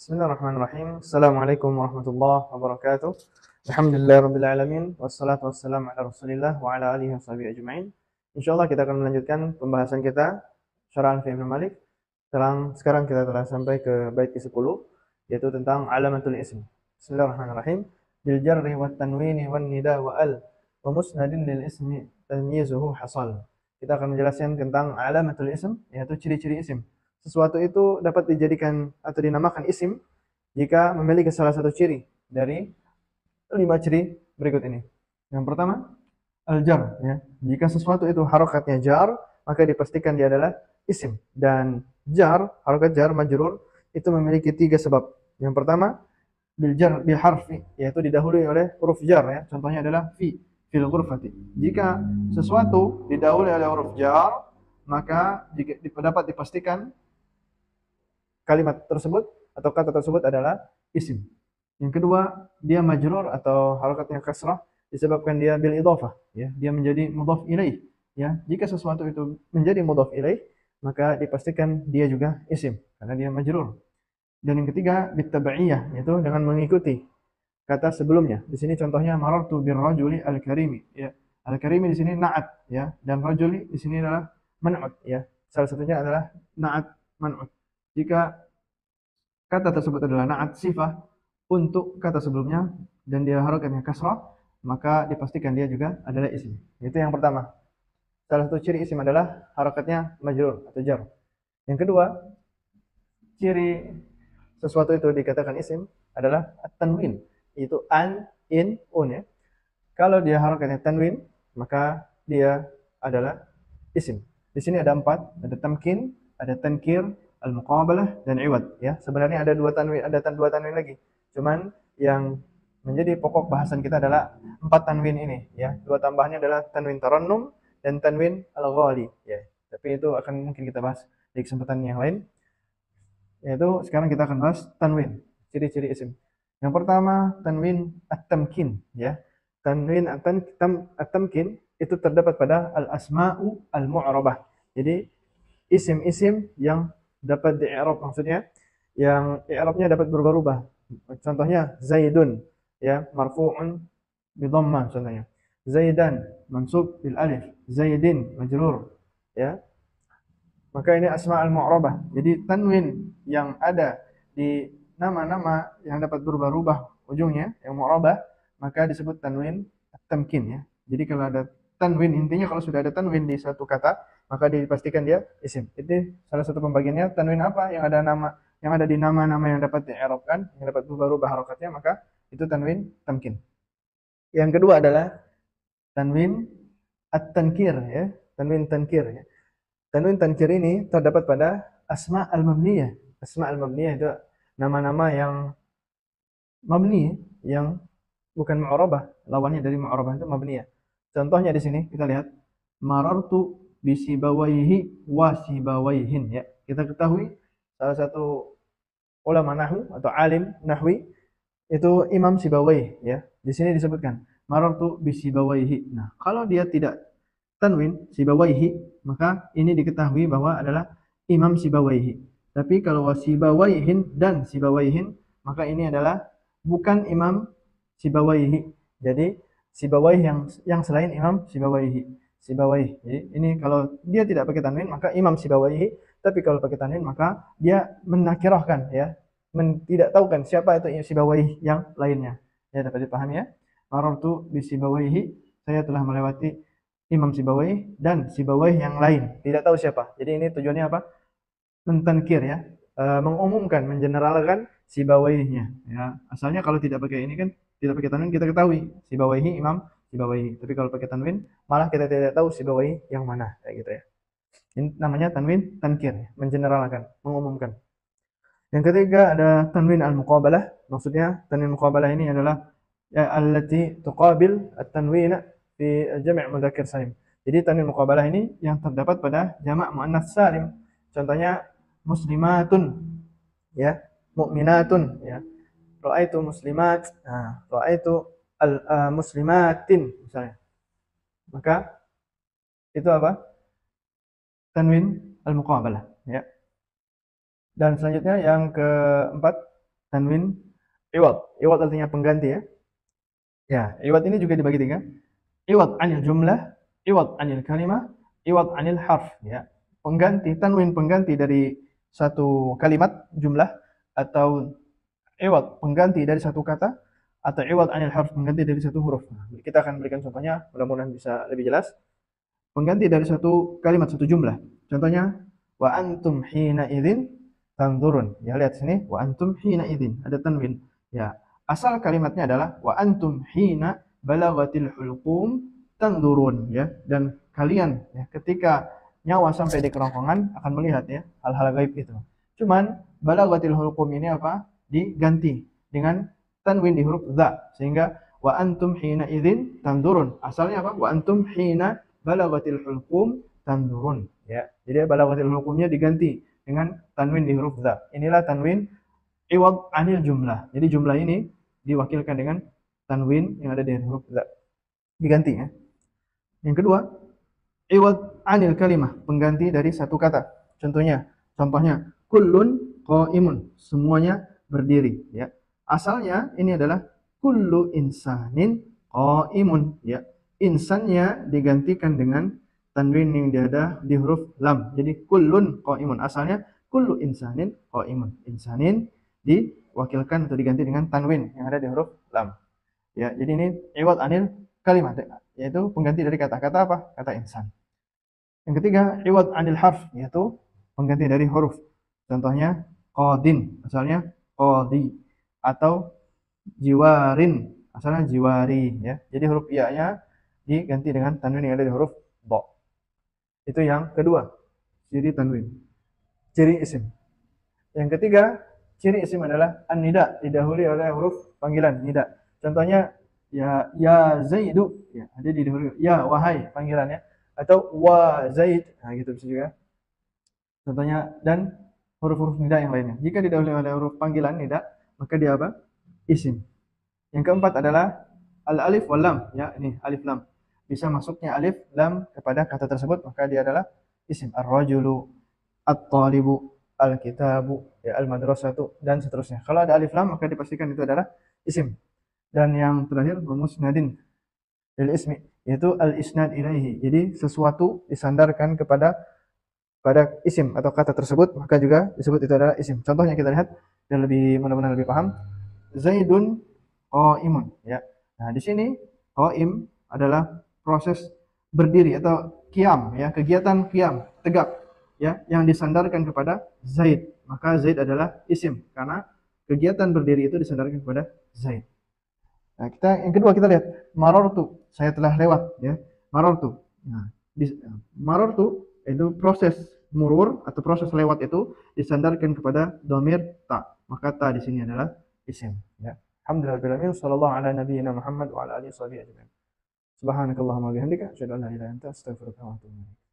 Bismillahirrahmanirrahim. Assalamualaikum warahmatullahi wabarakatuh. Alhamdulillahirabbil alamin wassalatu wassalamu ala Rasulillah wa ala alihi washabihi ajmain. Insyaallah kita akan melanjutkan pembahasan kita Syarah Alfiya Ibnu Malik. Sekarang kita telah sampai ke bait ke-10 yaitu tentang alamatul ism. Bismillahirrahmanirrahim. Bil jarri wat tanwini wan nida wa al wa musnadin lil ismi tamyizuhu hasal. Kita akan menjelaskan tentang alamatul ism yaitu ciri-ciri isim. Sesuatu itu dapat dijadikan atau dinamakan isim jika memiliki salah satu ciri dari 5 ciri berikut ini. Yang pertama, al-jar, ya. Jika sesuatu itu harokatnya jar, maka dipastikan dia adalah isim. Dan jar, harokat jar, majrur, itu memiliki 3 sebab. Yang pertama, bil harfi, yaitu didahului oleh huruf jar, ya. Contohnya adalah fil ghurfati. Jika sesuatu didahului oleh huruf jar, maka dapat dipastikan kalimat tersebut atau kata tersebut adalah isim. Yang kedua, dia majrur atau harokatnya kasrah disebabkan dia bil idhofah, ya. Dia menjadi mudhaf ilaih, ya. Jika sesuatu itu menjadi mudhaf ilaih, maka dipastikan dia juga isim karena dia majrur. Dan yang ketiga, bit tabaiyah, yaitu dengan mengikuti kata sebelumnya. Di sini contohnya marartu bir rajuli al-karimi, ya. Al-karimi di sini na'at, ya, dan rajuli di sini adalah man'ut, ya. Salah satunya adalah na'at man'ut. Jika kata tersebut adalah na'at sifah untuk kata sebelumnya dan dia harokatnya kasrah, maka dipastikan dia juga adalah isim. Itu yang pertama. Salah satu ciri isim adalah harokatnya majrur atau jar. Yang kedua, ciri sesuatu itu dikatakan isim adalah at-tanwin, yaitu an, in, un, ya. Kalau dia harokatnya tanwin, maka dia adalah isim. Di sini ada 4, ada tamkin, ada tankir, al-muqabalah, dan iwad, ya. Sebenarnya ada dua tanwin lagi. Cuman yang menjadi pokok bahasan kita adalah 4 tanwin ini, ya. Dua tambahannya adalah tanwin tarannum dan tanwin al-ghali, ya. Tapi itu akan mungkin kita bahas di kesempatan yang lain. Yaitu sekarang kita akan bahas tanwin, ciri-ciri isim. Yang pertama, tanwin at-tamkin, ya. Tanwin at-tamkin itu terdapat pada al-asma'u al-mu'rabah. Jadi isim-isim yang dapat di-i'rab, maksudnya yang i'rabnya dapat berubah-ubah. Contohnya Zaidun, ya, marfu'un bi dhammah contohnya. Zaidan mansub bil alif, Zaidin majrur, ya. Maka ini asma al-mu'rabah. Jadi tanwin yang ada di nama-nama yang dapat berubah-ubah ujungnya yang mu'rabah, maka disebut tanwin at-tamkin, ya. Jadi kalau ada tanwin, intinya kalau sudah ada tanwin di satu kata, maka dipastikan dia isim. Itu salah satu pembagiannya. Tanwin apa? Yang ada di nama-nama yang dapat di'irabkan, yang dapat berubah-ubah harokatnya, maka itu tanwin tamkin. Yang kedua adalah tanwin at-tankir, ya. Tanwin tankir, ya. Tanwin tankir ini terdapat pada asma al-mabniyah. Asma al-mabniyah itu nama-nama yang mabni, yang bukan mu'rabah. Lawannya dari mu'rabah itu mabniyah. Contohnya di sini kita lihat marartu bisibawaihi wa sibawaihin, ya. Kita ketahui salah satu ulama nahwu atau alim nahwi itu Imam Sibawaih, ya. Di sini disebutkan marartu bisibawaihi. Nah, kalau dia tidak tanwin Sibawaihi, maka ini diketahui bahwa adalah Imam Sibawaihi. Tapi kalau wasibawaihin dan Sibawaihin, maka ini adalah bukan Imam Sibawaihi. Jadi Sibawaih yang selain Imam Sibawaihi. Sibawaih. Jadi ini kalau dia tidak pakai tanwin maka Imam Sibawaihi, tapi kalau pakai tanwin maka dia menakirahkan, ya. Tidak tahukan siapa itu Sibawaihi yang lainnya. Ya, dapat dipahami, ya. Marartu bi Sibawaihi, saya telah melewati Imam Sibawaihi dan Sibawaihi yang lain. Tidak tahu siapa. Jadi ini tujuannya apa? Mentankir, ya. Mengumumkan, mengeneralkan Sibawaihinya, ya. Asalnya kalau tidak pakai ini kan, tidak pakai tanwin kita ketahui Sibawaihi Imam Sibawaihi. Tapi kalau pakai tanwin malah kita tidak tahu Sibawaihi yang mana, kayak gitu, ya. Ini namanya tanwin tankir, ya. Mengeneralkan, mengumumkan. Yang ketiga ada tanwin al-muqabalah. Maksudnya tanwin muqabalah ini adalah ya, allati tuqabil at-tanwin fi jami' mudzakkar salim. Jadi tanwin muqabalah ini yang terdapat pada jamak muannats salim. Contohnya muslimatun, ya, mu'minatun, ya. Ra'aitu muslimat, nah, ra'aitu muslimatin misalnya. Maka itu apa? Tanwin al-muqabalah, ya. Dan selanjutnya yang keempat tanwin iwad. Iwad artinya pengganti ya. Ya, iwad ini juga dibagi tiga. Iwad anil jumlah, iwad anil kalimah, iwad anil harf ya. Pengganti tanwin, pengganti dari satu kalimat jumlah, atau iwad pengganti dari satu kata, atau iwad anil harf pengganti dari satu huruf. Nah, kita akan berikan contohnya, mudah-mudahan bisa lebih jelas. Pengganti dari satu kalimat, satu jumlah. Contohnya wa antum hina idzin tanzurun. Ya, lihat sini wa antum hina idzin, ada tanwin. Ya, asal kalimatnya adalah wa antum hina balagatil hulqum tanzurun ya, dan kalian ya ketika nyawa sampai di kerongkongan akan melihat ya hal-hal gaib itu. Cuman balagatil hulqum ini apa? Diganti dengan tanwin di huruf dza, sehingga wa antum hina idzin tanzurun. Asalnya apa? Wa antum hina balagatil hulqum tanzurun ya. Jadi balagatil hulqumnya diganti dengan tanwin di huruf dza. Inilah tanwin iwad anil jumlah. Jadi jumlah ini diwakilkan dengan tanwin yang ada di huruf dza. Diganti ya. Yang kedua, iwad anil kalimah, pengganti dari satu kata. Contohnya kullun qaimun, semuanya berdiri ya. Asalnya ini adalah kullu insanin qaimun ya. Insannya digantikan dengan tanwin yang ada di huruf lam. Jadi kullun qaimun, asalnya kullu insanin qaimun. Insanin diwakilkan atau diganti dengan tanwin yang ada di huruf lam. Ya, jadi ini iwad anil kalimat, yaitu pengganti dari kata-kata apa? Kata insan. Yang ketiga, iwad anil harf, yaitu pengganti dari huruf. Contohnya qadin, asalnya qadi, atau jiwarin, asalnya jiwari ya. Jadi huruf ya-nya diganti dengan tanwin yang ada di huruf dha. Itu yang kedua, ciri tanwin. Ciri isim. Yang ketiga, ciri isim adalah an-nida, didahului oleh huruf panggilan nida. Contohnya ya Zaidu ya, ada di dahulu ya wahai panggilannya, atau wa Zaid, nah gitu bisa juga. Contohnya, dan huruf-huruf nida yang lainnya. Jika didahului oleh huruf panggilan nida, maka dia apa? Isim. Yang keempat adalah al-alif wal lam ya, ini alif lam. Bisa masuknya alif lam kepada kata tersebut, maka dia adalah isim. Ar-rajulu, at-talibu, al-kitabu, ya, al-madrasatu, dan seterusnya. Kalau ada alif lam maka dipastikan itu adalah isim. Dan yang terakhir, musnadin lil ismi, yaitu al-isnad ilaihi. Jadi sesuatu disandarkan pada isim atau kata tersebut, maka juga disebut itu adalah isim. Contohnya kita lihat dan lebih mudah-mudahan lebih paham. Zaidun qaimun ya. Nah, di sini qaim adalah proses berdiri atau qiyam ya, kegiatan qiyam, tegak ya, yang disandarkan kepada Zaid. Maka Zaid adalah isim karena kegiatan berdiri itu disandarkan kepada Zaid. Nah, yang kedua kita lihat marortu, saya telah lewat ya. Marortu. Nah, marortu itu proses murur atau proses lewat itu disandarkan kepada dhamir ta. Maka ta di sini adalah isim ya. Alhamdulillah, sallallahu ala nabiyyina Muhammad wa ala alihi washabihi ajma'in. Subhanakallahumma wa bihamdika asyhadu an la ilaha illa anta astaghfiruka wa atubu ilaik.